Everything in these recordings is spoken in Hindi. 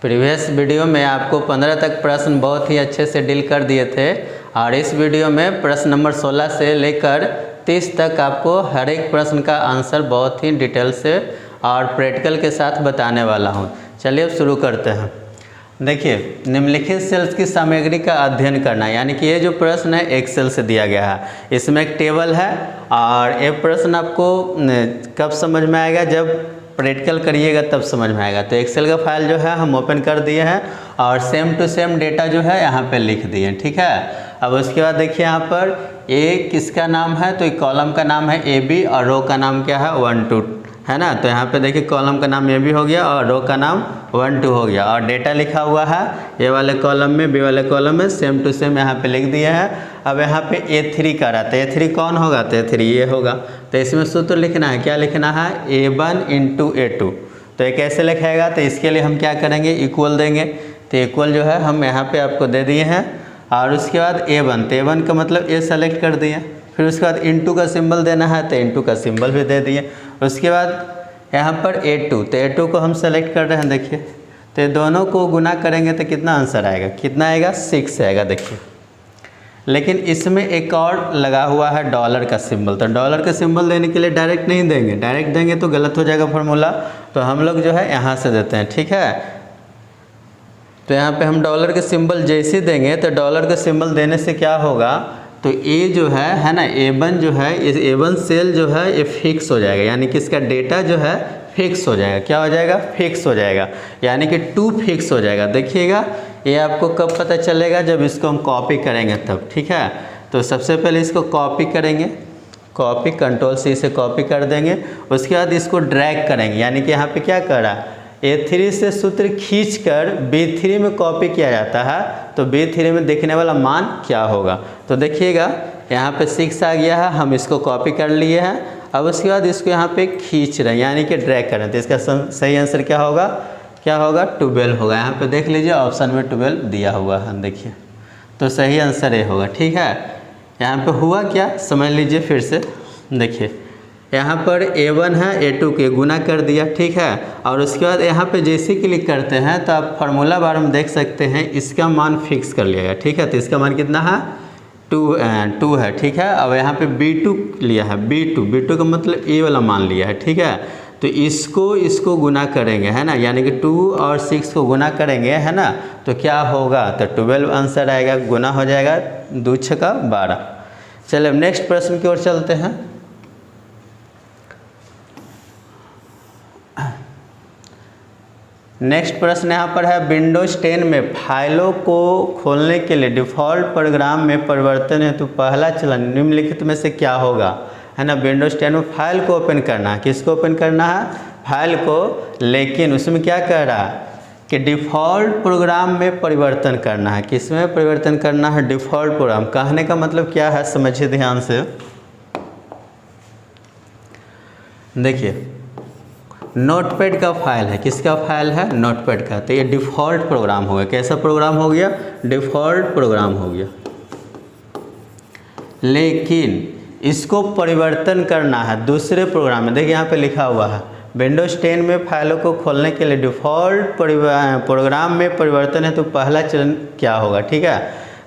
प्रीवियस वीडियो में आपको 15 तक प्रश्न बहुत ही अच्छे से डील कर दिए थे और इस वीडियो में प्रश्न नंबर 16 से लेकर 30 तक आपको हर एक प्रश्न का आंसर बहुत ही डिटेल से और प्रैक्टिकल के साथ बताने वाला हूं। चलिए अब शुरू करते हैं। देखिए, निम्नलिखित सेल्स की सामग्री का अध्ययन करना, यानी कि ये जो प्रश्न है एक्सेल से दिया गया है। इसमें एक टेबल है और ये प्रश्न आपको कब समझ में आएगा, जब प्रैक्टिकल करिएगा तब समझ में आएगा। तो एक्सेल का फाइल जो है हम ओपन कर दिए हैं और सेम टू सेम डेटा जो है यहाँ पे लिख दिए, ठीक है। अब उसके बाद देखिए यहाँ पर ए किसका नाम है, तो कॉलम का नाम है ए बी और रो का नाम क्या है 1 2 है ना। तो यहाँ पे देखिए कॉलम का नाम ए बी हो गया और रो का नाम 1 2 हो गया और डेटा लिखा हुआ है ए वाले कॉलम में बी वाले कॉलम में सेम टू सेम यहाँ पे लिख दिया है। अब यहाँ पे A3 का रहा, तो A3 कौन होगा, तो A3 ये होगा। तो इसमें सूत्र लिखना है, क्या लिखना है A1 × A2। तो ये कैसे लिखाएगा, तो इसके लिए हम क्या करेंगे, इक्वल देंगे। तो इक्वल जो है हम यहाँ पे आपको दे दिए हैं और उसके बाद A1, तो A1 का मतलब A सेलेक्ट कर दिए। फिर उसके बाद इंटू का सिंबल देना है, तो इंटू का सिंबल भी दे दिए। उसके बाद यहाँ पर A2, तो A2 को हम सेलेक्ट कर रहे हैं। देखिए, तो दोनों को गुना करेंगे तो कितना आंसर आएगा, कितना आएगा 6 आएगा। देखिए, लेकिन इसमें एक और लगा हुआ है डॉलर का सिंबल। तो डॉलर का सिंबल देने के लिए डायरेक्ट नहीं देंगे, डायरेक्ट देंगे तो गलत हो जाएगा फार्मूला। तो हम लोग जो है यहाँ से देते हैं, ठीक है। तो यहाँ पे हम डॉलर के सिंबल जैसे देंगे तो डॉलर का सिंबल देने से क्या होगा, तो ए जो है ना A1 जो है, ये A1 सेल जो है ये फिक्स हो जाएगा, यानी कि इसका डेटा जो है फिक्स हो जाएगा। क्या हो जाएगा, फिक्स हो जाएगा, यानी कि 2 फिक्स हो जाएगा। देखिएगा ये आपको कब पता चलेगा, जब इसको हम कॉपी करेंगे तब, ठीक है। तो सबसे पहले इसको कॉपी करेंगे, कॉपी Ctrl+C से कॉपी कर देंगे। उसके बाद इसको ड्रैग करेंगे, यानी कि यहाँ पे क्या कर रहा है, A3 से सूत्र खींचकर B3 में कॉपी किया जाता है। तो B3 में देखने वाला मान क्या होगा, तो देखिएगा यहाँ पे 6 आ गया है, हम इसको कॉपी कर लिए हैं। अब उसके बाद इसको यहाँ पे खींच रहे हैं, यानी कि ड्रैग कर रहे हैं। तो इसका सही आंसर क्या होगा, 12 होगा। यहाँ पे देख लीजिए ऑप्शन में 12 दिया हुआ है, देखिए। तो सही आंसर ये होगा, ठीक है। यहाँ पे हुआ क्या, समझ लीजिए फिर से। देखिए यहाँ पर A1 है A2 के गुना कर दिया, ठीक है। और उसके बाद यहाँ पे जैसे क्लिक करते हैं तो आप फार्मूला बार में देख सकते हैं इसका मान फिक्स कर लिया गया, ठीक है। तो इसका मान कितना है 2 है, ठीक है। अब यहाँ पे B2 लिया है, B2 का मतलब ए वाला मान लिया है, ठीक है। तो इसको गुना करेंगे, है ना, यानी कि 2 और 6 को गुना करेंगे, है ना। तो क्या होगा, तो 12 आंसर आएगा, गुना हो जाएगा 2 × 6 = 12। चलिए अब नेक्स्ट प्रश्न की ओर चलते हैं। नेक्स्ट प्रश्न यहाँ पर है, विंडोज 10 में फाइलों को खोलने के लिए डिफ़ॉल्ट प्रोग्राम में परिवर्तन हेतु पहला चलन निम्नलिखित में से क्या होगा, है ना। विंडोज 10 में फाइल को ओपन करना है, किसको ओपन करना है, फाइल को। लेकिन उसमें क्या कह रहा है कि डिफ़ॉल्ट प्रोग्राम में परिवर्तन करना है। किस में परिवर्तन करना है, डिफ़ॉल्ट प्रोग्राम। कहने का मतलब क्या है, समझिए ध्यान से। देखिए नोटपैड का फाइल है, किसका फाइल है, नोटपैड का। तो ये डिफ़ॉल्ट प्रोग्राम हो गया, कैसा प्रोग्राम हो गया, डिफ़ॉल्ट प्रोग्राम हो गया। लेकिन इसको परिवर्तन करना है दूसरे प्रोग्राम में। देखिए यहाँ पे लिखा हुआ है विंडोज 10 में फाइलों को खोलने के लिए डिफ़ॉल्ट प्रोग्राम में परिवर्तन है, तो पहला चरण क्या होगा, ठीक है।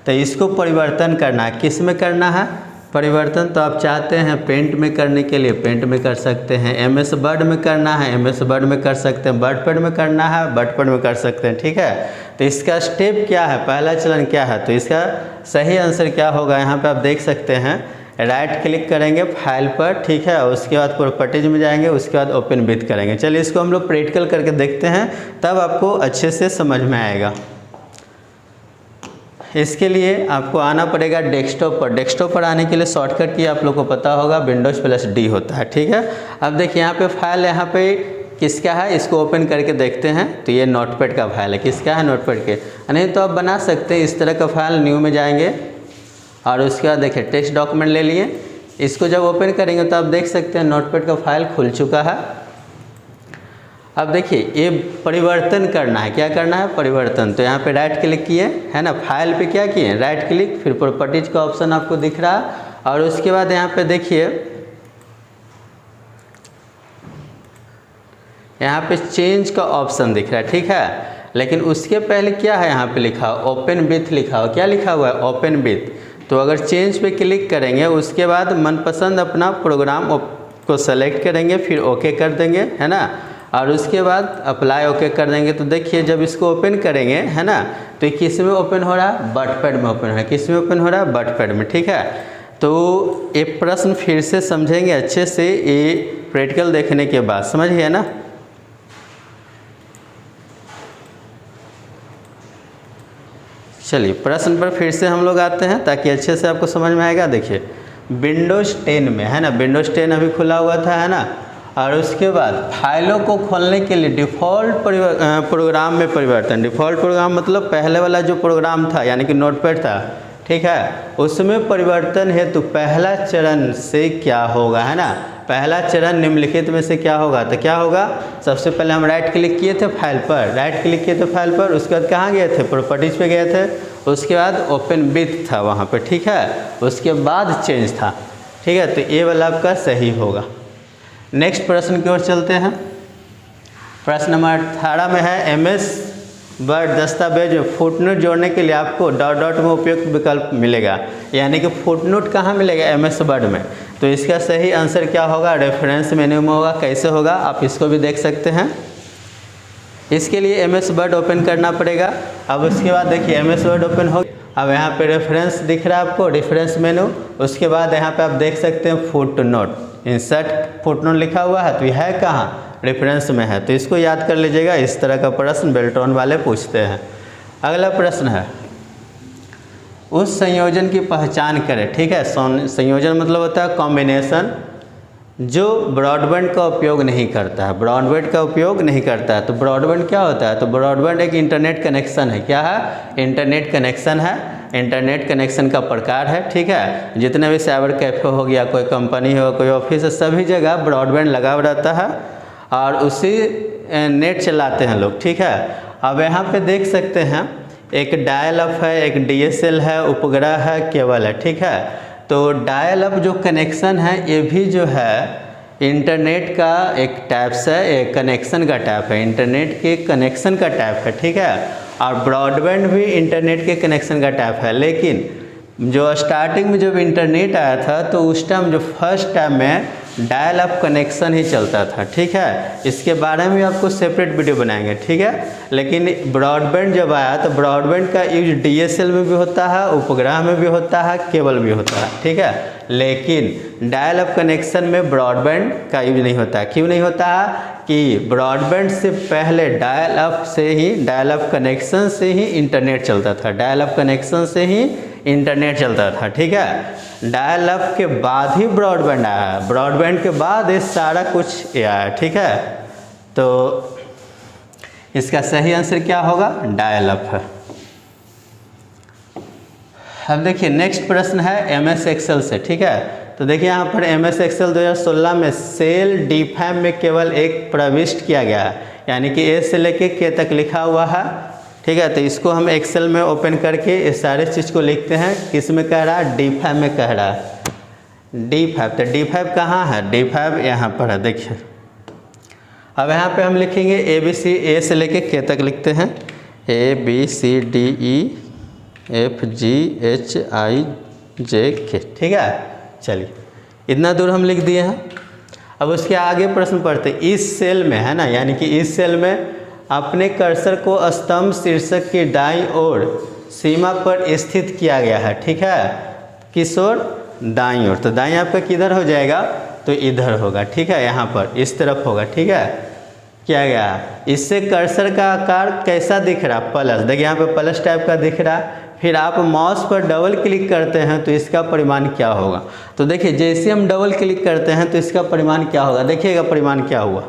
तो इसको परिवर्तन करना है, किस में करना है परिवर्तन। तो आप चाहते हैं पेंट में करने के लिए पेंट में कर सकते हैं, MS वर्ड में करना है MS वर्ड में कर सकते हैं, वर्डपैड में करना है वर्डपैड में कर सकते हैं, ठीक है। तो इसका स्टेप क्या है, पहला चरण क्या है, तो इसका सही आंसर क्या होगा, यहाँ पे आप देख सकते हैं। राइट क्लिक करेंगे फाइल पर, ठीक है। उसके बाद प्रॉपर्टीज में जाएंगे, उसके बाद ओपन विथ करेंगे। चलिए इसको हम लोग प्रैक्टिकल करके देखते हैं, तब आपको अच्छे से समझ में आएगा। इसके लिए आपको आना पड़ेगा डेस्कटॉप पर। डेस्कटॉप पर आने के लिए शॉर्टकट की आप लोग को पता होगा, Windows+D होता है, ठीक है। अब देखिए यहाँ पे फाइल यहाँ पे किसका है, इसको ओपन करके देखते हैं। तो ये नोटपैड का फाइल है, किसका है, नोटपैड के। नहीं तो आप बना सकते हैं इस तरह का फाइल, न्यू में जाएंगे और उसके बाद देखिए टेक्स्ट डॉक्यूमेंट ले लिए। इसको जब ओपन करेंगे तो आप देख सकते हैं नोटपैड का फाइल खुल चुका है। अब देखिए ये परिवर्तन करना है, क्या करना है, परिवर्तन। तो यहाँ पे राइट क्लिक किए, है ना, फाइल पे क्या किए, राइट क्लिक, फिर प्रॉपर्टीज का ऑप्शन आपको दिख रहा है और उसके बाद यहाँ पे देखिए यहाँ पे चेंज का ऑप्शन दिख रहा है, ठीक है। लेकिन उसके पहले क्या है यहाँ पे लिखा हो, ओपन विथ लिखा हो। क्या लिखा हुआ है, ओपन विथ। तो अगर चेंज पे क्लिक करेंगे, उसके बाद मनपसंद अपना प्रोग्राम को सेलेक्ट करेंगे, फिर ओके कर देंगे, है ना, और उसके बाद अप्लाई ओके कर देंगे। तो देखिए जब इसको ओपन करेंगे, है ना, तो किस में ओपन हो रहा है, वर्डपैड में ओपन हो रहा है। किस में ओपन हो रहा है, वर्डपैड में, ठीक है। तो ये प्रश्न फिर से समझेंगे अच्छे से, ये प्रैक्टिकल देखने के बाद, समझ गए ना। चलिए प्रश्न पर फिर से हम लोग आते हैं ताकि अच्छे से आपको समझ में आएगा। देखिए विंडोज़ 10 में, है ना, विंडोज़ 10 अभी खुला हुआ था, है ना, और उसके बाद फाइलों को खोलने के लिए डिफ़ॉल्ट प्रोग्राम में परिवर्तन। डिफ़ॉल्ट प्रोग्राम मतलब पहले वाला जो प्रोग्राम था यानी कि नोटपैड था, ठीक है, उसमें परिवर्तन है। तो पहला चरण से क्या होगा, है ना, पहला चरण निम्नलिखित में से क्या होगा। तो क्या होगा, सबसे पहले हम राइट क्लिक किए थे फाइल पर, राइट क्लिक किए थे फाइल पर, उसके बाद कहाँ गए थे, प्रॉपर्टीज़ पे गए थे, उसके बाद ओपन विथ था वहाँ पे, ठीक है, उसके बाद चेंज था, ठीक है। तो ये वाला आपका सही होगा। नेक्स्ट प्रश्न की ओर चलते हैं। प्रश्न नंबर 18 में है MS वर्ड दस्तावेज में फुटनोट जोड़ने के लिए आपको डॉट डॉट में उपयुक्त विकल्प मिलेगा, यानी कि फुटनोट कहाँ मिलेगा, MS वर्ड में। तो इसका सही आंसर क्या होगा, रेफरेंस मेन्यू में होगा। कैसे होगा आप इसको भी देख सकते हैं। इसके लिए MS वर्ड ओपन करना पड़ेगा। अब उसके बाद देखिए MS वर्ड ओपन हो, अब यहाँ पे रेफरेंस दिख रहा है आपको, रेफरेंस मेनू। उसके बाद यहाँ पे आप देख सकते हैं फुटनोट, इंसर्ट फुटनोट लिखा हुआ है। तो यह है कहाँ, रेफरेंस में है। तो इसको याद कर लीजिएगा, इस तरह का प्रश्न बेल्ट्रॉन वाले पूछते हैं। अगला प्रश्न है, उस संयोजन की पहचान करें, ठीक है। संयोजन मतलब होता है कॉम्बिनेशन, जो ब्रॉडबैंड का उपयोग नहीं करता है, ब्रॉडबैंड का उपयोग नहीं करता है। तो ब्रॉडबैंड क्या होता है, तो ब्रॉडबैंड एक इंटरनेट कनेक्शन है। क्या है, इंटरनेट कनेक्शन है, इंटरनेट कनेक्शन का प्रकार है, ठीक है। जितने भी साइबर कैफ़े हो गया, कोई कंपनी हो, कोई ऑफिस है, सभी जगह ब्रॉडबैंड लगा रहता है और उसी नेट चलाते हैं लोग, ठीक है। अब यहाँ पे देख सकते हैं एक डायल अप है, एक DSL है, उपग्रह है, केबल है, ठीक है। तो डायल अप जो कनेक्शन है ये भी जो है इंटरनेट का एक टाइप्स है, एक कनेक्शन का टाइप है, इंटरनेट के कनेक्शन का टाइप है, ठीक है। और ब्रॉडबैंड भी इंटरनेट के कनेक्शन का टाइप है। लेकिन जो स्टार्टिंग में जब इंटरनेट आया था तो उस टाइम जो फर्स्ट टाइम में डायल अप कनेक्शन ही चलता था, ठीक है। इसके बारे में आपको सेपरेट वीडियो बनाएंगे, ठीक है। लेकिन ब्रॉडबैंड जब आया तो ब्रॉडबैंड का यूज DSL में भी होता है, उपग्रह में भी होता है, केबल भी होता है, ठीक है। लेकिन डायल अप कनेक्शन में ब्रॉडबैंड का यूज नहीं होता है। क्यों नहीं होता है कि ब्रॉडबैंड से पहले डायल अप से ही, डायल अप कनेक्शन से ही इंटरनेट चलता था, डायल अप कनेक्शन से ही इंटरनेट चलता था, ठीक है। डायल अप के बाद ही ब्रॉडबैंड आया है, ब्रॉडबैंड के बाद ये सारा कुछ आया है, ठीक है। तो इसका सही आंसर क्या होगा, डायल अप है। अब देखिए नेक्स्ट प्रश्न है MS एक्सेल से, ठीक है। तो देखिए यहाँ पर MS एक्सेल 2016 में सेल D5 में केवल एक प्रविष्ट किया गया है, यानी कि A से लेके K तक लिखा हुआ है, ठीक है। तो इसको हम एक्सेल में ओपन करके इस सारे चीज़ को लिखते हैं। किस में कह रहा है, D5 में कह रहा है, D5। तो D5 कहाँ है, D5 यहाँ पर है, देखिए। अब यहाँ पे हम लिखेंगे ABC, A से लेके K तक लिखते हैं, ABCDEFGHIJK, ठीक है। चलिए इतना दूर हम लिख दिए हैं। अब उसके आगे प्रश्न पढ़ते हैं, इस सेल में, है ना, यानी कि इस सेल में अपने कर्सर को स्तंभ शीर्षक की दाईं ओर सीमा पर स्थित किया गया है, ठीक है। किस ओर, दाईं ओर। तो दाईं आपका किधर हो जाएगा, तो इधर होगा, ठीक है, यहाँ पर इस तरफ होगा, ठीक है। क्या गया, इससे कर्सर का आकार कैसा दिख रहा, प्लस। देखिए यहाँ पे प्लस टाइप का दिख रहा है। फिर आप माउस पर डबल क्लिक करते हैं तो इसका परिमाण क्या होगा। तो देखिए जैसे हम डबल क्लिक करते हैं तो इसका परिमाण क्या होगा, देखिएगा परिमाण क्या हुआ,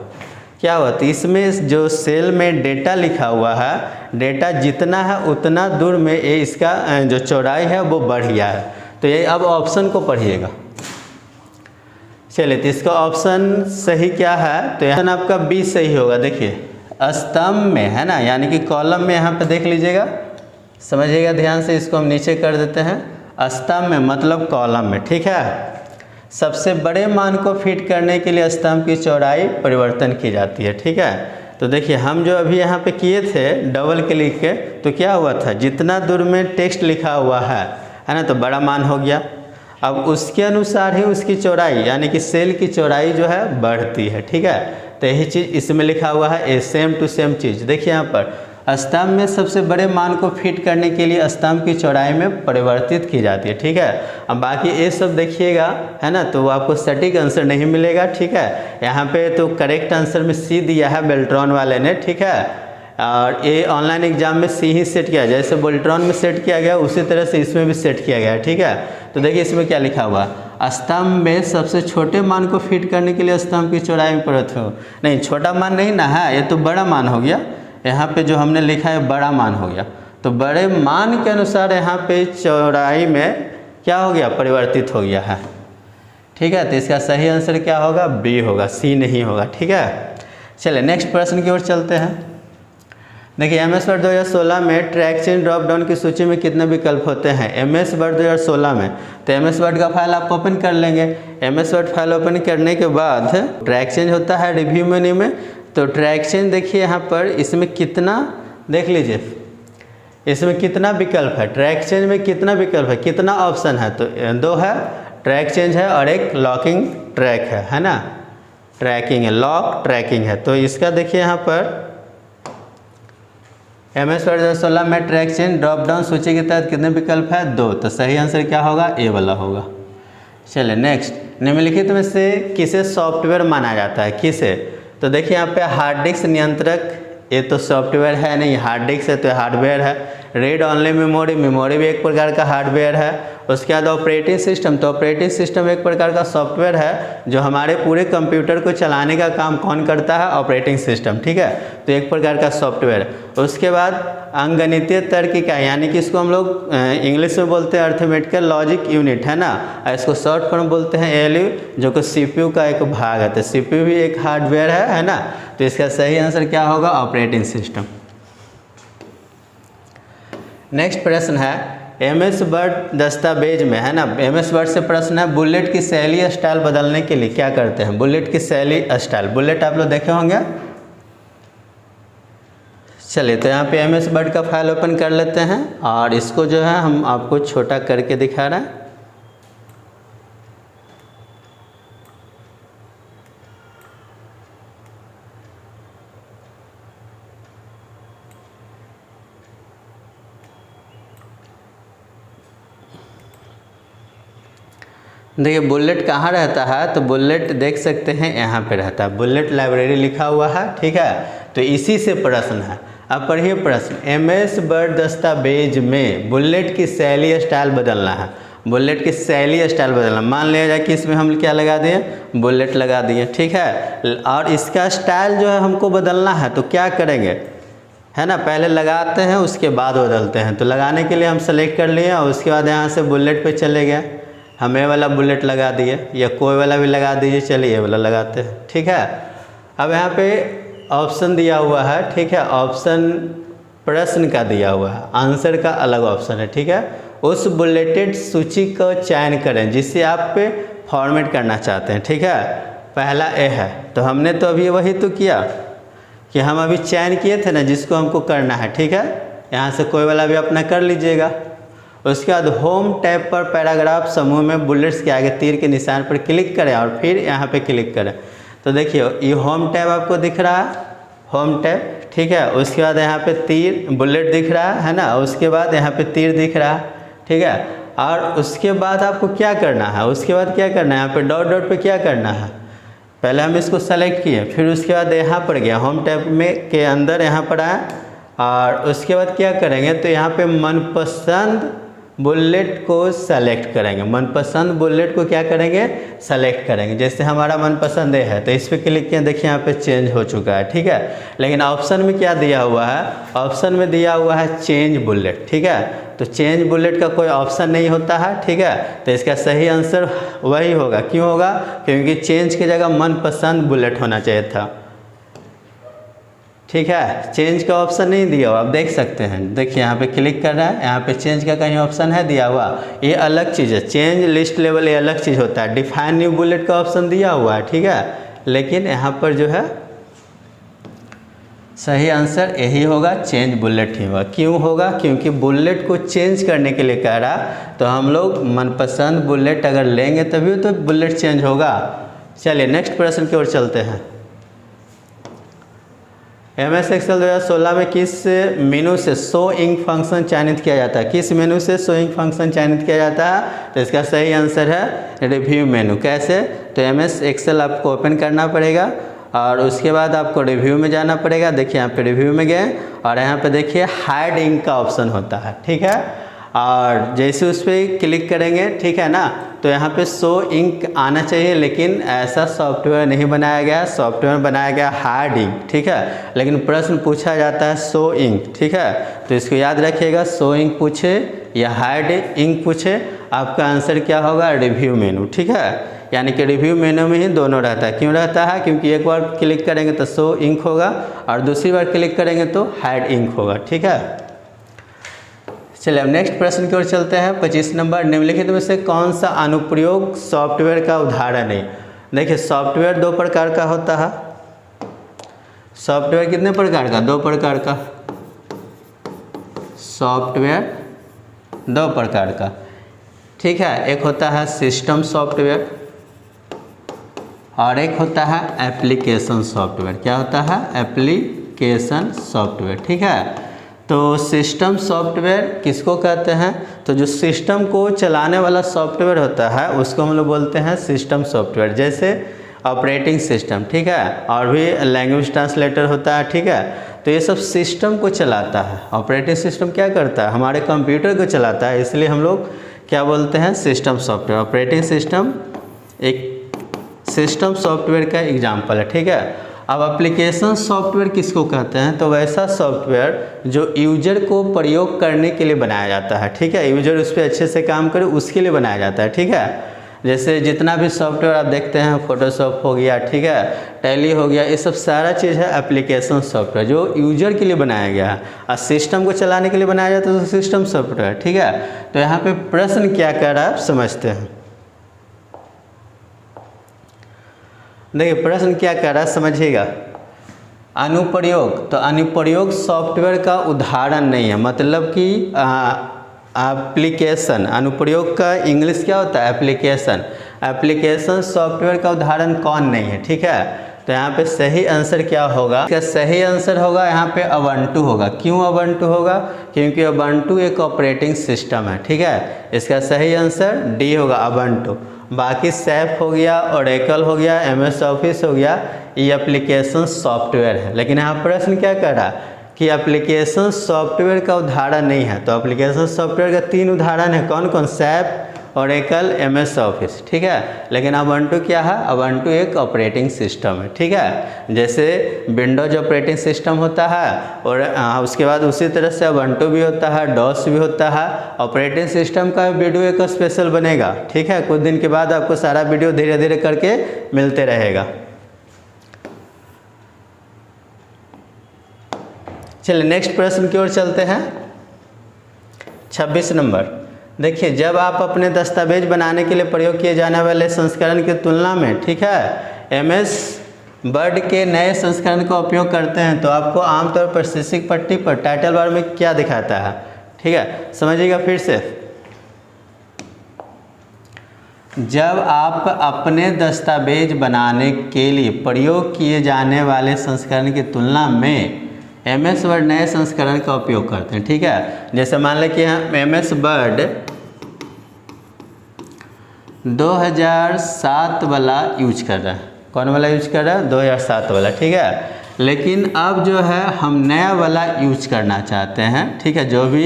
क्या हुआ। तो इसमें जो सेल में डेटा लिखा हुआ है, डेटा जितना है उतना दूर में ये इसका जो चौड़ाई है वो बढ़ गया है। तो ये अब ऑप्शन को पढ़िएगा। चलिए तो इसका ऑप्शन सही क्या है, तो यहाँ आपका B सही होगा। देखिए स्तंभ में, है ना, यानी कि कॉलम में, यहाँ पे देख लीजिएगा, समझिएगा ध्यान से। इसको हम नीचे कर देते हैं, स्तंभ में मतलब कॉलम में, ठीक है। सबसे बड़े मान को फिट करने के लिए स्तंभ की चौड़ाई परिवर्तन की जाती है, ठीक है। तो देखिए हम जो अभी यहाँ पे किए थे डबल क्लिक के, तो क्या हुआ था, जितना दूर में टेक्स्ट लिखा हुआ है ना, तो बड़ा मान हो गया। अब उसके अनुसार ही उसकी चौड़ाई यानी कि सेल की चौड़ाई जो है बढ़ती है। ठीक है, तो यही चीज़ इसमें लिखा हुआ है, ए सेम टू सेम चीज़। देखिए यहाँ पर स्तंभ में सबसे बड़े मान को फिट करने के लिए स्तंभ की चौड़ाई में परिवर्तित की जाती है। ठीक है, अब बाकी ये सब देखिएगा है ना, तो आपको सटीक आंसर नहीं मिलेगा। ठीक है, यहाँ पे तो करेक्ट आंसर में सी दिया है बेल्ट्रॉन वाले ने। ठीक है, और ये ऑनलाइन एग्जाम में सी ही सेट किया, जैसे बेल्ट्रॉन में सेट किया गया उसी तरह से इसमें भी सेट किया गया। ठीक है, तो देखिए इसमें क्या लिखा हुआ, स्तंभ में सबसे छोटे मान को फिट करने के लिए स्तंभ की चौड़ाई में परिवर्तित हो, नहीं छोटा मान नहीं ना है, ये तो बड़ा मान हो गया। यहाँ पे जो हमने लिखा है बड़ा मान हो गया, तो बड़े मान के अनुसार यहाँ पे चौड़ाई में क्या हो गया, परिवर्तित हो गया है। ठीक है, तो इसका सही आंसर क्या होगा, बी होगा, सी नहीं होगा। ठीक है, चलिए नेक्स्ट प्रश्न की ओर चलते हैं। देखिए MS वर्ड 2016 में ट्रैक चेंज ड्रॉप डाउन की सूची में कितने विकल्प होते हैं। MS वर्ड 2016 में, तो MS वर्ड का फाइल आप ओपन कर लेंगे। MS वर्ड फाइल ओपन करने के बाद ट्रैक चेंज होता है रिव्यू मेन्यू में, तो ट्रैक चेंज देखिए यहाँ पर इसमें कितना, देख लीजिए इसमें कितना विकल्प है, ट्रैक चेंज में कितना विकल्प है, कितना ऑप्शन है, तो 2 है, ट्रैक चेंज है और एक लॉकिंग ट्रैक है ना, ट्रैकिंग है, लॉक ट्रैकिंग है। तो इसका देखिए यहाँ पर MS वर्ड 2016 में ट्रैक चेंज ड्रॉप डाउन सूची के तहत कितने विकल्प है, 2, तो सही आंसर क्या होगा, ए वाला होगा। चलिए नेक्स्ट, निम्नलिखित में से किसे सॉफ्टवेयर माना जाता है, किसे, तो देखिए यहाँ पे हार्ड डिस्क नियंत्रक, ये तो सॉफ्टवेयर है नहीं, हार्ड डिस्क है तो हार्डवेयर है। रीड ऑनली मेमोरी, मेमोरी भी एक प्रकार का हार्डवेयर है। उसके बाद ऑपरेटिंग सिस्टम, तो ऑपरेटिंग सिस्टम एक प्रकार का सॉफ्टवेयर है जो हमारे पूरे कंप्यूटर को चलाने का काम कौन करता है, ऑपरेटिंग सिस्टम। ठीक है, तो एक प्रकार का सॉफ्टवेयर। उसके बाद अंकगणितीय तर्किका, यानी कि इसको हम लोग इंग्लिश में बोलते हैं अर्थमेटिकल लॉजिक यूनिट है ना, इसको शॉर्ट फॉर्म बोलते हैं ALU, जो कि CPU का एक भाग है। तो CPU भी एक हार्डवेयर है ना, तो इसका सही आंसर क्या होगा, ऑपरेटिंग सिस्टम। नेक्स्ट प्रश्न है MS वर्ड दस्तावेज में है ना, MS वर्ड से प्रश्न है, बुलेट की शैली स्टाइल बदलने के लिए क्या करते हैं। बुलेट की शैली स्टाइल, बुलेट आप लोग देखे होंगे। चलिए तो यहाँ पे MS वर्ड का फाइल ओपन कर लेते हैं और इसको जो है हम आपको छोटा करके दिखा रहे हैं। देखिए बुलेट कहाँ रहता है, तो बुलेट देख सकते हैं यहाँ पे रहता है, बुलेट लाइब्रेरी लिखा हुआ है। ठीक है, तो इसी से प्रश्न है। अब पढ़िए प्रश्न, MS वर्ड दस्तावेज में बुलेट की शैली स्टाइल बदलना है, बुलेट की शैली स्टाइल बदलना। मान लिया जाए कि इसमें हम क्या लगा दिए, बुलेट लगा दिए। ठीक है, और इसका स्टाइल जो है हमको बदलना है, तो क्या करेंगे है ना, पहले लगाते हैं उसके बाद बदलते हैं। तो लगाने के लिए हम सेलेक्ट कर लिए और उसके बाद यहाँ से बुलेट पे चले गए, हम ये वाला बुलेट लगा दिए या कोई वाला भी लगा दीजिए, चलिए ये वाला लगाते हैं। ठीक है, अब यहाँ पे ऑप्शन दिया हुआ है। ठीक है, ऑप्शन प्रश्न का दिया हुआ है, आंसर का अलग ऑप्शन है। ठीक है, उस बुलेटेड सूची को चयन करें जिसे आप पे फॉर्मेट करना चाहते हैं। ठीक है, पहला ए है, तो हमने तो अभी वही तो किया कि हम अभी चयन किए थे ना जिसको हमको करना है। ठीक है, यहाँ से कोई वाला भी अपना कर लीजिएगा। उसके बाद होम टैब पर पैराग्राफ समूह में बुलेट्स के आगे तीर के निशान पर क्लिक करें और फिर यहाँ पे क्लिक करें। तो देखिए ये होम टैब आपको दिख रहा है, होम टैब। ठीक है, उसके बाद यहाँ पे तीर बुलेट दिख रहा है ना, उसके बाद यहाँ पे तीर दिख रहा है। ठीक है, और उसके बाद आपको क्या करना है, उसके बाद क्या करना है, यहाँ पे डॉट डॉट पे क्या करना है, पहले हम इसको सेलेक्ट किए, फिर उसके बाद यहाँ पर गया होम टैब में के अंदर यहाँ पर आया और उसके बाद क्या करेंगे, तो यहाँ पे मनपसंद बुलेट को सेलेक्ट करेंगे। मनपसंद बुलेट को क्या करेंगे, सेलेक्ट करेंगे। जैसे हमारा मनपसंद है तो इस पर क्लिक किया, देखिए यहाँ पे चेंज हो चुका है। ठीक है, लेकिन ऑप्शन में क्या दिया हुआ है, ऑप्शन में दिया हुआ है चेंज बुलेट। ठीक है, तो चेंज बुलेट का कोई ऑप्शन नहीं होता है। ठीक है, तो इसका सही आंसर वही होगा। क्यों होगा, क्योंकि चेंज की जगह मनपसंद बुलेट होना चाहिए था। ठीक है, चेंज का ऑप्शन नहीं दिया हुआ, आप देख सकते हैं। देखिए यहाँ पे क्लिक कर रहा है, यहाँ पे चेंज का कहीं ऑप्शन है दिया हुआ, ये अलग चीज़ है। चेंज लिस्ट लेवल ये अलग चीज़ होता है। डिफाइन न्यू बुलेट का ऑप्शन दिया हुआ है। ठीक है, लेकिन यहाँ पर जो है सही आंसर यही होगा, चेंज बुलेट ही होगा। क्यों होगा? क्योंकि बुलेट को चेंज करने के लिए कह रहा, तो हम लोग मनपसंद बुलेट अगर लेंगे तभी तो बुलेट चेंज होगा। चलिए नेक्स्ट प्रश्न की ओर चलते हैं। MS एक्सेल 2016 में किस मेनू से शो इंक फंक्शन चयनित किया जाता है? किस मेनू से शो इंक फंक्शन चयनित किया जाता है? तो इसका सही आंसर है रिव्यू मेनू। कैसे? तो MS एक्सेल आपको ओपन करना पड़ेगा और उसके बाद आपको रिव्यू में जाना पड़ेगा। देखिए यहाँ पे रिव्यू में गए और यहाँ पे देखिए हाइड इंक का ऑप्शन होता है, ठीक है। और जैसे उस पर क्लिक करेंगे, ठीक है ना, तो यहाँ पे शो इंक आना चाहिए, लेकिन ऐसा सॉफ्टवेयर नहीं बनाया गया। सॉफ्टवेयर बनाया गया हार्ड इंक, ठीक है, लेकिन प्रश्न पूछा जाता है शो इंक, ठीक है। तो इसको याद रखिएगा, शो इंक पूछे या हार्ड इंक पूछे, आपका आंसर क्या होगा? रिव्यू मेनू, ठीक है। यानी कि रिव्यू मेनू में ही दोनों रहता है। क्यों रहता है? क्योंकि एक बार क्लिक करेंगे तो शो इंक होगा और दूसरी बार क्लिक करेंगे तो हाइड इंक होगा, ठीक है। चलिए अब नेक्स्ट प्रश्न की ओर चलते हैं। 25 नंबर, निम्नलिखित में से कौन सा अनुप्रयोग सॉफ्टवेयर का उदाहरण है? देखिए सॉफ्टवेयर दो प्रकार का होता है। सॉफ्टवेयर कितने प्रकार का? दो प्रकार का। सॉफ्टवेयर दो प्रकार का, ठीक है। एक होता है सिस्टम सॉफ्टवेयर और एक होता है एप्लीकेशन सॉफ्टवेयर। क्या होता है? एप्लीकेशन सॉफ्टवेयर, ठीक है। तो सिस्टम सॉफ्टवेयर किसको कहते हैं? तो जो सिस्टम को चलाने वाला सॉफ्टवेयर होता है उसको हम लोग बोलते हैं सिस्टम सॉफ्टवेयर। जैसे ऑपरेटिंग सिस्टम, ठीक है, और भी लैंग्वेज ट्रांसलेटर होता है, ठीक है। तो ये सब सिस्टम को चलाता है। ऑपरेटिंग सिस्टम क्या करता है? हमारे कंप्यूटर को चलाता है, इसलिए हम लोग क्या बोलते हैं? System software. ऑपरेटिंग सिस्टम एक सिस्टम सॉफ्टवेयर का एग्जाम्पल है, ठीक है। अब एप्लीकेशन सॉफ्टवेयर किसको कहते हैं? तो वैसा सॉफ्टवेयर जो यूजर को प्रयोग करने के लिए बनाया जाता है, ठीक है। यूजर उस पर अच्छे से काम करे उसके लिए बनाया जाता है, ठीक है। जैसे जितना भी सॉफ्टवेयर आप देखते हैं, फोटोशॉप हो गया, ठीक है, टैली हो गया, ये सब सारा चीज़ है एप्लीकेशन सॉफ्टवेयर जो यूजर के लिए बनाया गया है। और सिस्टम को चलाने के लिए बनाया जाता है तो सिस्टम सॉफ्टवेयर, ठीक है। तो यहाँ पे प्रश्न क्या कह रहा है आप समझते हैं। देखिए प्रश्न क्या कह रहा है समझिएगा। अनुप्रयोग, तो अनुप्रयोग सॉफ्टवेयर का उदाहरण नहीं है, मतलब कि एप्लीकेशन, अनुप्रयोग का इंग्लिश क्या होता है? एप्लीकेशन। एप्लीकेशन सॉफ्टवेयर का उदाहरण कौन नहीं है, ठीक है। तो यहाँ पे सही आंसर क्या होगा? इसका सही आंसर होगा यहाँ पे उबुंटू होगा। क्यों उबुंटू होगा? क्योंकि उबुंटू एक ऑपरेटिंग सिस्टम है, ठीक है। इसका सही आंसर डी होगा, उबुंटू। बाकी सैप हो गया, ओरेकल हो गया, MS ऑफिस हो गया, ये एप्लीकेशन सॉफ्टवेयर है। लेकिन यहाँ प्रश्न क्या कर रहा है कि एप्लीकेशन सॉफ्टवेयर का उदाहरण नहीं है। तो एप्लीकेशन सॉफ्टवेयर का 3 उदाहरण है, कौन कौन? सैप, ओरेकल, MS ऑफिस, ठीक है। लेकिन उबुंटू क्या है? उबुंटू एक ऑपरेटिंग सिस्टम है, ठीक है। जैसे विंडोज ऑपरेटिंग सिस्टम होता है और उसके बाद उसी तरह से उबुंटू भी होता है, डॉस भी होता है। ऑपरेटिंग सिस्टम का वीडियो एक स्पेशल बनेगा, ठीक है। कुछ दिन के बाद आपको सारा वीडियो धीरे धीरे करके मिलते रहेगा। चलिए नेक्स्ट प्रश्न की ओर चलते हैं। 26 नंबर, देखिए जब आप अपने दस्तावेज बनाने के लिए प्रयोग किए जाने वाले संस्करण की तुलना में, ठीक है, MS वर्ड के नए संस्करण का उपयोग करते हैं तो आपको आमतौर पर शीर्षक पट्टी पर टाइटल बार में क्या दिखाता है? ठीक है, समझिएगा फिर से। जब आप अपने दस्तावेज बनाने के लिए प्रयोग किए जाने वाले संस्करण की तुलना में MS वर्ड नए संस्करण का उपयोग करते हैं, ठीक है। जैसे मान लें कि हम MS वर्ड 2007 वाला यूज कर रहे हैं। कौन वाला यूज कर रहा है? 2007 वाला, ठीक है। लेकिन अब जो है हम नया वाला यूज करना चाहते हैं, ठीक है। जो भी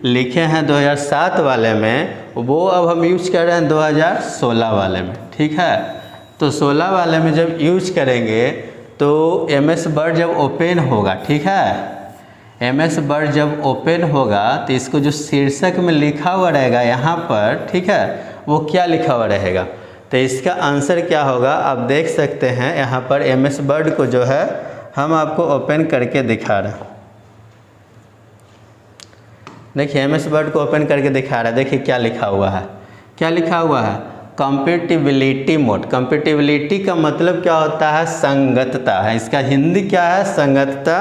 लिखे हैं 2007 वाले में वो अब हम यूज कर रहे हैं 2016 वाले में, ठीक है। तो 16 वाले में जब यूज करेंगे तो MS वर्ड जब ओपन होगा, ठीक है, MS वर्ड जब ओपन होगा तो इसको जो शीर्षक में लिखा हुआ रहेगा यहाँ पर, ठीक है, वो क्या लिखा हुआ रहेगा? तो इसका आंसर क्या होगा आप देख सकते हैं। यहाँ पर MS वर्ड को जो है हम आपको ओपन करके दिखा रहे हैं। देखिए MS वर्ड को ओपन करके दिखा रहा है। देखिए क्या लिखा हुआ है, क्या लिखा हुआ है? Compatibility mode. कंपेटिबिलिटी का मतलब क्या होता है? संगतता है। इसका हिंदी क्या है? संगतता।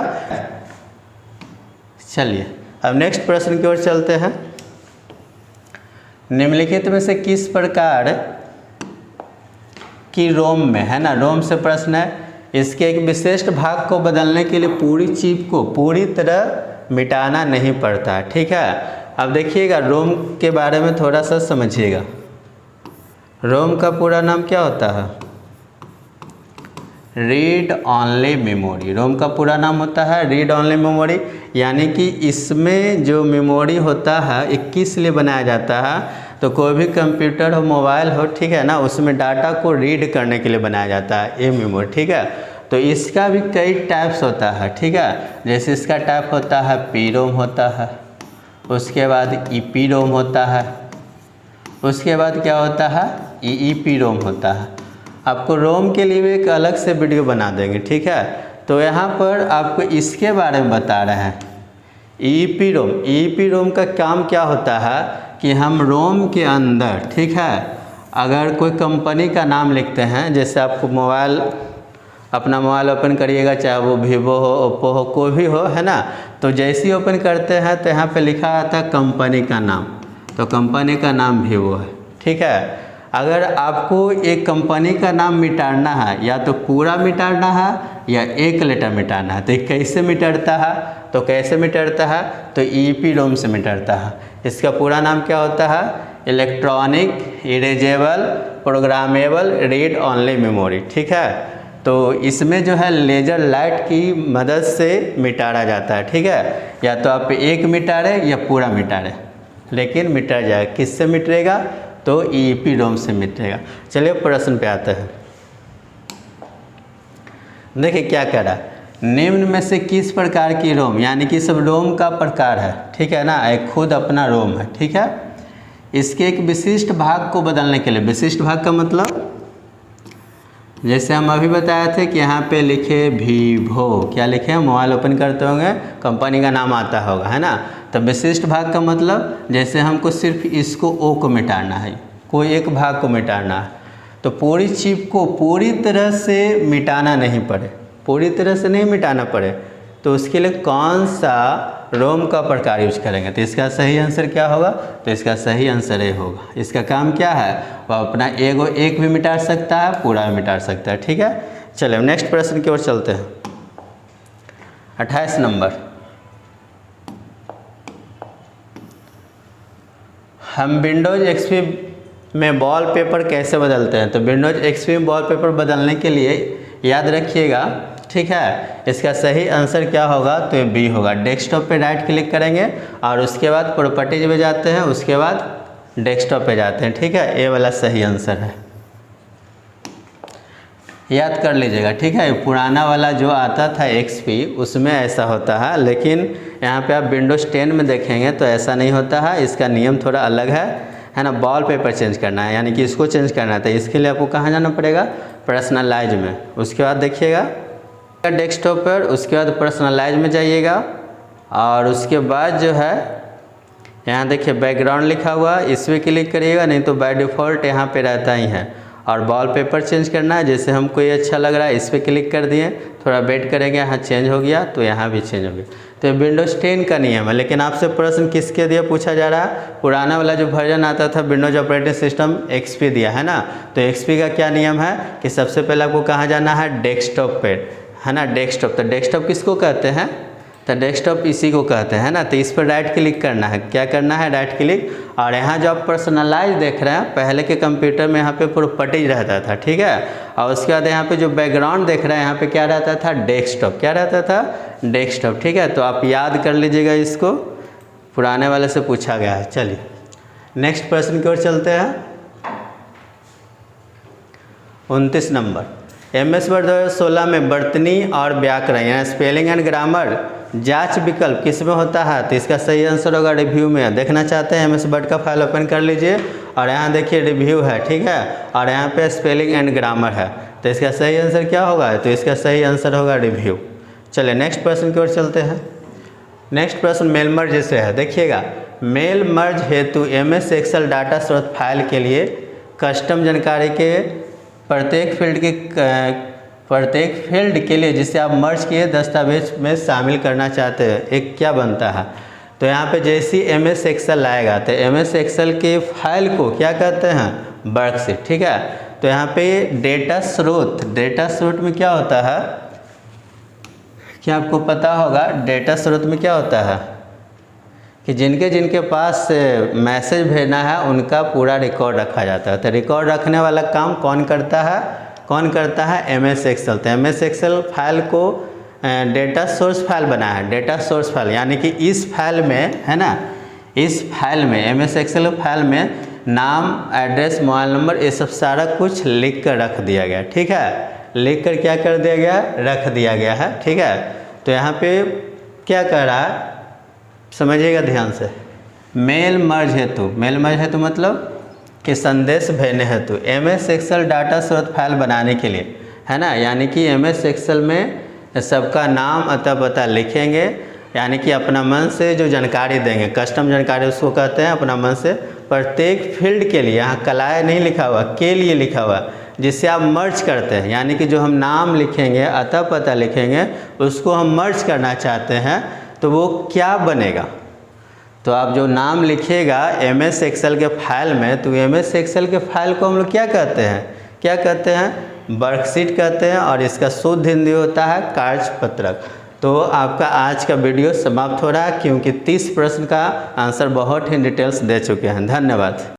चलिए अब नेक्स्ट प्रश्न की ओर चलते हैं। निम्नलिखित में से किस प्रकार की रोम में, है ना, रोम से प्रश्न है, इसके एक विशिष्ट भाग को बदलने के लिए पूरी चिप को पूरी तरह मिटाना नहीं पड़ता है। ठीक है, अब देखिएगा रोम के बारे में थोड़ा सा समझिएगा। रोम का पूरा नाम क्या होता है? Read only memory. रोम का पूरा नाम होता है रीड ऑनली मेमोरी, यानी कि इसमें जो मेमोरी होता है ये किस लिए बनाया जाता है? तो कोई भी कंप्यूटर हो, मोबाइल हो, ठीक है ना, उसमें डाटा को रीड करने के लिए बनाया जाता है ये मेमोरी। ठीक है, तो इसका भी कई टाइप्स होता है। ठीक है, जैसे इसका टाइप होता है पी रोम होता है, उसके बाद ईपी रोम होता है, उसके बाद क्या होता है? ईईपी रोम होता है। आपको रोम के लिए भी एक अलग से वीडियो बना देंगे। ठीक है, तो यहाँ पर आपको इसके बारे में बता रहे हैं ईईपी रोम। ईईपी रोम का काम क्या होता है कि हम रोम के अंदर, ठीक है, अगर कोई कंपनी का नाम लिखते हैं, जैसे आपको मोबाइल, अपना मोबाइल ओपन करिएगा, चाहे वो वीवो हो, ओप्पो हो, कोई भी हो, है ना, तो जैसे ही ओपन करते हैं तो यहाँ पे लिखा आता है कंपनी का नाम, तो कंपनी का नाम वीवो है। ठीक है, अगर आपको एक कंपनी का नाम मिटाना है, या तो पूरा मिटाना है या एक लेटर मिटाना है, तो कैसे मिटाता है? तो कैसे मिटाता है? तो ईईपी रोम से मिटाता है। इसका पूरा नाम क्या होता है? Electronic erasable programmable read only memory. ठीक है, तो इसमें जो है लेजर लाइट की मदद से मिटाया जाता है। ठीक है, या तो आप एक मिटा रहे या पूरा मिटा रहे, लेकिन मिटा जाएगा। किससे मिटेगा? तो ईईपी रोम से मिटेगा। चलिए प्रश्न पे आते हैं। देखिए क्या कह रहा है, निम्न में से किस प्रकार की रोम, यानी कि सब रोम का प्रकार है, ठीक है ना, एक खुद अपना रोम है। ठीक है, इसके एक विशिष्ट भाग को बदलने के लिए, विशिष्ट भाग का मतलब जैसे हम अभी बताए थे कि यहाँ पे लिखे वीवो, क्या लिखे हैं? मोबाइल ओपन करते होंगे, कंपनी का नाम आता होगा, है ना। तो विशिष्ट भाग का मतलब जैसे हमको सिर्फ इसको ओ को मिटाना है, कोई एक भाग को मिटाना है, तो पूरी चिप को पूरी तरह से मिटाना नहीं पड़े, पूरी तरह से नहीं मिटाना पड़े, तो उसके लिए कौन सा रोम का प्रकार यूज करेंगे? तो इसका सही आंसर क्या होगा? तो इसका सही आंसर ये होगा। इसका काम क्या है? वो अपना एक भी मिटा सकता है, पूरा भी मिटा सकता है। ठीक है, चलिए नेक्स्ट प्रश्न की ओर चलते हैं। 28 नंबर, हम विंडोज एक्सपी में वॉलपेपर कैसे बदलते हैं? तो विंडोज एक्सपी में वॉलपेपर बदलने के लिए याद रखिएगा, ठीक है, इसका सही आंसर क्या होगा? तो ये बी होगा। डेस्कटॉप पे राइट क्लिक करेंगे और उसके बाद प्रॉपर्टीज में जाते हैं, उसके बाद डेस्कटॉप पे जाते हैं। ठीक है, ये वाला सही आंसर है, याद कर लीजिएगा। ठीक है, पुराना वाला जो आता था एक्सपी उसमें ऐसा होता है, लेकिन यहाँ पे आप विंडोज 10 में देखेंगे तो ऐसा नहीं होता है। इसका नियम थोड़ा अलग है ना। वॉलपेपर चेंज करना है, यानी कि इसको चेंज करना है, तो इसके लिए आपको कहाँ जाना पड़ेगा? पर्सनलाइज में। उसके बाद देखिएगा डेस्कटॉप पर, उसके बाद पर्सनलाइज में जाइएगा और उसके बाद जो है यहाँ देखिए बैकग्राउंड लिखा हुआ, इस पर क्लिक करिएगा, नहीं तो बाय डिफ़ॉल्ट यहाँ पे रहता ही है। और वॉलपेपर चेंज करना है, जैसे हमको ये अच्छा लग रहा है इस पर क्लिक कर दिए, थोड़ा वेट करेंगे, यहाँ चेंज हो गया तो यहाँ भी चेंज हो गया। तो ये विंडोज़ 10 का नियम है। लेकिन आपसे प्रश्न किसके दिया पूछा जा रहा है? पुराना वाला जो वर्जन आता था विंडोज ऑपरेटिंग सिस्टम एक्सपी दिया है ना। तो एक्सपी का क्या नियम है कि सबसे पहले आपको कहाँ जाना है? डेस्कटॉप पे, है ना, डेस्कटॉप। तो डेस्कटॉप किसको कहते हैं? तो डेस्कटॉप इसी को कहते हैं ना। तो इस पर राइट क्लिक करना है। क्या करना है? Right click. और यहाँ जो आप पर्सनलाइज देख रहे हैं, पहले के कंप्यूटर में यहाँ पे प्रॉपर्टीज रहता था, ठीक है। और उसके बाद यहाँ पे जो बैकग्राउंड देख रहे हैं, यहाँ पे क्या रहता था? डेस्कटॉप। क्या रहता था? डेस्कटॉप, ठीक है। तो आप याद कर लीजिएगा, इसको पुराने वाले से पूछा गया है। चलिए नेक्स्ट प्रश्न की ओर चलते हैं। 29 नंबर, MS वर्ड 2016 में वर्तनी और व्याकरण यानी स्पेलिंग एंड ग्रामर जांच विकल्प किस में होता है? तो इसका सही आंसर होगा रिव्यू में। देखना चाहते हैं MS वर्ड का फाइल ओपन कर लीजिए और यहाँ देखिए रिव्यू है, ठीक है, और यहाँ पे स्पेलिंग एंड ग्रामर है। तो इसका सही आंसर क्या होगा? तो इसका सही आंसर होगा रिव्यू। चलिए नेक्स्ट प्रश्न की ओर चलते हैं। नेक्स्ट प्रश्न मेल मर्ज से है। देखिएगा, मेल मर्ज हेतु MS एक्सेल डाटा स्रोत फाइल के लिए कस्टम जानकारी के प्रत्येक फील्ड के लिए जिसे आप मर्ज किए दस्तावेज में शामिल करना चाहते हैं, एक क्या बनता है। तो यहाँ पे जैसे MS एक्सेल लाएगा तो MS एक्सेल के फाइल को क्या कहते हैं, वर्कशीट। ठीक है, तो यहाँ पे डेटा स्रोत में क्या होता है, क्या आपको पता होगा डेटा स्रोत में क्या होता है कि जिनके पास मैसेज भेजना है उनका पूरा रिकॉर्ड रखा जाता है। तो रिकॉर्ड रखने वाला काम कौन करता है, MS एक्सेल। तो MS एक्सेल फाइल को डेटा सोर्स फाइल बनाया है, डेटा सोर्स फाइल, यानी कि इस फाइल में है ना, इस फाइल में MS एक्सेल फाइल में नाम, एड्रेस, मोबाइल नंबर, ये सब सारा कुछ लिख कर रख दिया गया। ठीक है, लिख कर क्या कर दिया गया, रख दिया गया है। ठीक है, तो यहाँ पे क्या कर रहा है, समझिएगा ध्यान से। मेल मर्ज हेतु मतलब कि संदेश भेजने हेतु MS एक्सेल डाटा स्रोत फाइल बनाने के लिए है ना, यानी कि MS एक्सेल में सबका नाम, अता पता लिखेंगे, यानी कि अपना मन से जो जानकारी देंगे, कस्टम जानकारी उसको कहते हैं, अपना मन से प्रत्येक फील्ड के लिए, यहाँ कलाए नहीं लिखा हुआ, के लिए लिखा हुआ, जिससे आप मर्ज करते हैं, यानी कि जो हम नाम लिखेंगे, अता पता लिखेंगे, उसको हम मर्ज करना चाहते हैं, तो वो क्या बनेगा। तो आप जो नाम लिखिएगा MS एक्सेल के फाइल में, तो MS एक्सेल के फाइल को हम लोग क्या कहते हैं, वर्कशीट कहते हैं, और इसका शुद्ध हिंदी होता है कार्यपत्रक। तो आपका आज का वीडियो समाप्त हो रहा है, क्योंकि 30 प्रश्न का आंसर बहुत ही डिटेल्स दे चुके हैं। धन्यवाद।